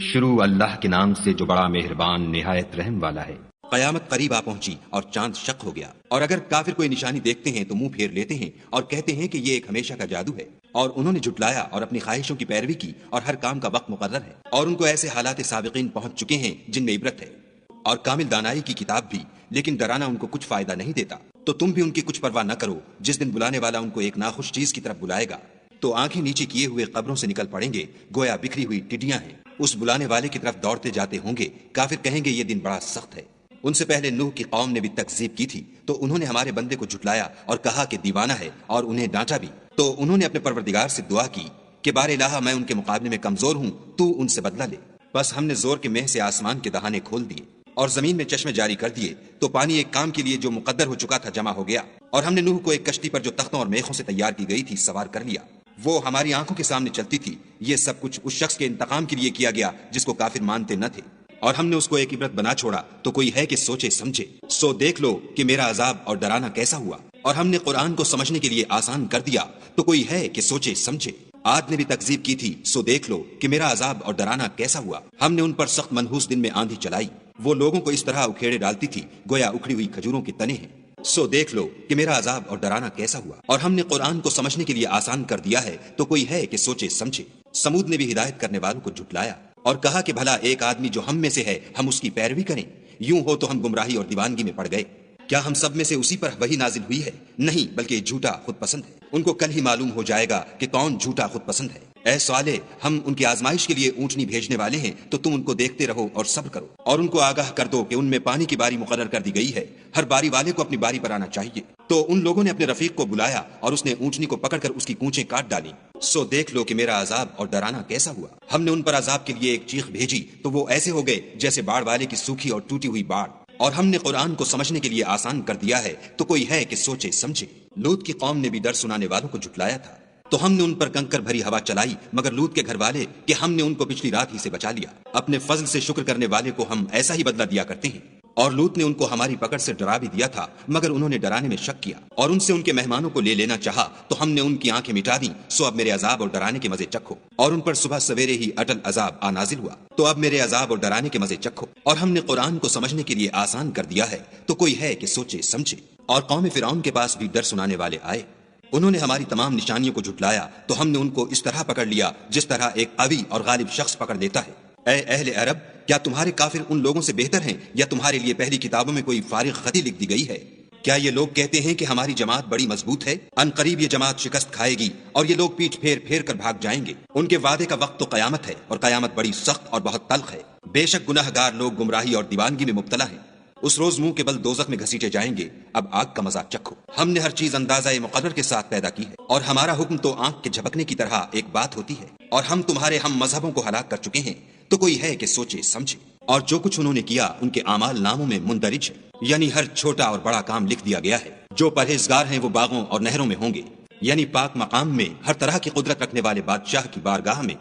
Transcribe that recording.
شروع اللہ کے نام سے جو بڑا مہربان نہایت رحم والا ہے۔ قیامت قریب آ پہنچی اور چاند شق ہو گیا، اور اگر کافر کوئی نشانی دیکھتے ہیں تو منہ پھیر لیتے ہیں اور کہتے ہیں کہ یہ ایک ہمیشہ کا جادو ہے، اور انہوں نے جھٹلایا اور اپنی خواہشوں کی پیروی کی، اور ہر کام کا وقت مقرر ہے، اور ان کو ایسے حالات سابقین پہنچ چکے ہیں جن میں عبرت ہے، اور کامل دانائی کی کتاب بھی، لیکن ڈرانا ان کو کچھ فائدہ نہیں دیتا۔ تو تم بھی ان کی کچھ پرواہ نہ کرو، جس دن بلانے والا ان کو ایک ناخوش چیز کی طرف بلائے گا تو آنکھیں نیچے کیے ہوئے قبروں سے نکل پڑیں گے، گویا بکھری ہوئی ٹڈیاں ہیں۔ اس بلانے والے کی طرف دوڑتے جاتے ہوں گے، کافر کہیں گے یہ دن بڑا سخت ہے۔ ان سے پہلے نوح کی قوم نے بھی تکذیب کی تھی، تو انہوں نے ہمارے بندے کو جھٹلایا اور کہا کہ دیوانہ ہے، اور انہیں ڈانٹا بھی۔ تو انہوں نے اپنے پروردگار سے دعا کی کہ بار الہ، میں ان کے مقابلے میں کمزور ہوں، تو ان سے بدلہ لے۔ بس ہم نے زور کے مہ سے آسمان کے دہانے کھول دیے اور زمین میں چشمے جاری کر دیے، تو پانی ایک کام کے لیے جو مقدر ہو چکا تھا جمع ہو گیا، اور ہم نے نوح کو ایک کشتی پر جو تختوں اور میخوں سے تیار کی گئی تھی سوار کر لیا۔ وہ ہماری آنکھوں کے سامنے چلتی تھی۔ یہ سب کچھ اس شخص کے انتقام کے لیے کیا گیا جس کو کافر مانتے نہ تھے، اور ہم نے اس کو ایک عبرت بنا چھوڑا، تو کوئی ہے کہ سوچے سمجھے۔ سو دیکھ لو کہ میرا عذاب اور ڈرانا کیسا ہوا، اور ہم نے قرآن کو سمجھنے کے لیے آسان کر دیا، تو کوئی ہے کہ سوچے سمجھے۔ عاد نے بھی تکذیب کی تھی، سو دیکھ لو کہ میرا عذاب اور ڈرانا کیسا ہوا۔ ہم نے ان پر سخت منحوس دن میں آندھی چلائی، وہ لوگوں کو اس طرح اکھیڑے ڈالتی تھی گویا اکھڑی ہوئی کھجوروں کے تنے ہیں۔ سو دیکھ لو کہ میرا عذاب اور ڈرانا کیسا ہوا، اور ہم نے قرآن کو سمجھنے کے لیے آسان کر دیا ہے، تو کوئی ہے کہ سوچے سمجھے۔ سمود نے بھی ہدایت کرنے والوں کو جھٹلایا اور کہا کہ بھلا ایک آدمی جو ہم میں سے ہے، ہم اس کی پیروی کریں؟ یوں ہو تو ہم گمراہی اور دیوانگی میں پڑ گئے۔ کیا ہم سب میں سے اسی پر وحی نازل ہوئی ہے؟ نہیں، بلکہ جھوٹا خود پسند ہے۔ ان کو کل ہی معلوم ہو جائے گا کہ کون جھوٹا خود پسند ہے۔ اے صالح، ہم ان کی آزمائش کے لیے اونٹنی بھیجنے والے ہیں، تو تم ان کو دیکھتے رہو اور صبر کرو، اور ان کو آگاہ کر دو کہ ان میں پانی کی باری مقرر کر دی گئی ہے، ہر باری والے کو اپنی باری پر آنا چاہیے۔ تو ان لوگوں نے اپنے رفیق کو بلایا اور اس نے اونٹنی کو پکڑ کر اس کی کونچیں کاٹ ڈالی۔ سو دیکھ لو کہ میرا عذاب اور ڈرانا کیسا ہوا۔ ہم نے ان پر عذاب کے لیے ایک چیخ بھیجی، تو وہ ایسے ہو گئے جیسے باڑ والے کی سوکھی اور ٹوٹی ہوئی باڑ، اور ہم نے قرآن کو سمجھنے کے لیے آسان کر دیا ہے، تو کوئی ہے کہ سوچے سمجھے۔ لوط کی قوم نے بھی ڈر سنانے والوں کو جھٹلایا تھا، تو ہم نے ان پر کنکر بھری ہوا چلائی، مگر لوط کے گھر والے کہ ہم نے ان کو پچھلی رات ہی سے بچا لیا۔ اپنے فضل سے شکر کرنے والے کو ہم ایسا ہی بدلہ دیا کرتے ہیں۔ اور لوط نے ان کو ہماری پکڑ سے ڈرا بھی دیا تھا، مگر انہوں نے ڈرانے میں شک کیا اور ان سے ان کے مہمانوں کو لے لینا چاہا، تو ہم نے ان کی آنکھیں مٹا دیں۔ سو اب میرے عذاب اور ڈرانے کے مزے چکھو، اور ان پر صبح سویرے ہی اٹل عذاب آ نازل ہوا، تو اب میرے عذاب اور ڈرانے کے مزے چکھو۔ اور ہم نے قرآن کو سمجھنے کے لیے آسان کر دیا ہے، تو کوئی ہے کہ سوچے سمجھے۔ اور قوم فرعون کے پاس بھی ڈر سنانے والے آئے، انہوں نے ہماری تمام نشانیوں کو جھٹلایا، تو ہم نے ان کو اس طرح پکڑ لیا جس طرح ایک قوی اور غالب شخص پکڑ لیتا ہے۔ اے اہل عرب، کیا تمہارے کافر ان لوگوں سے بہتر ہیں، یا تمہارے لیے پہلی کتابوں میں کوئی فارغ خطی لکھ دی گئی ہے؟ کیا یہ لوگ کہتے ہیں کہ ہماری جماعت بڑی مضبوط ہے؟ ان قریب یہ جماعت شکست کھائے گی، اور یہ لوگ پیٹھ پھیر پھیر کر بھاگ جائیں گے۔ ان کے وعدے کا وقت تو قیامت ہے، اور قیامت بڑی سخت اور بہت تلخ ہے۔ بے شک گناہ گار لوگ گمراہی اور دیوانگی میں مبتلا ہیں، اس روز منہ کے بل دوزخ میں گھسیٹے جائیں گے۔ اب آگ کا مزہ چکھو۔ ہم نے ہر چیز اندازہ مقرر کے ساتھ پیدا کی ہے، اور ہمارا حکم تو آنکھ کے جھپکنے کی طرح ایک بات ہوتی ہے، اور ہم تمہارے ہم مذہبوں کو ہلاک کر چکے ہیں، تو کوئی ہے کہ سوچے سمجھے۔ اور جو کچھ انہوں نے کیا ان کے اعمال ناموں میں مندرج ہے، یعنی ہر چھوٹا اور بڑا کام لکھ دیا گیا ہے۔ جو پرہیزگار ہیں وہ باغوں اور نہروں میں ہوں گے، یعنی پاک مقام میں، ہر طرح کی قدرت رکھنے والے بادشاہ کی بارگاہ میں۔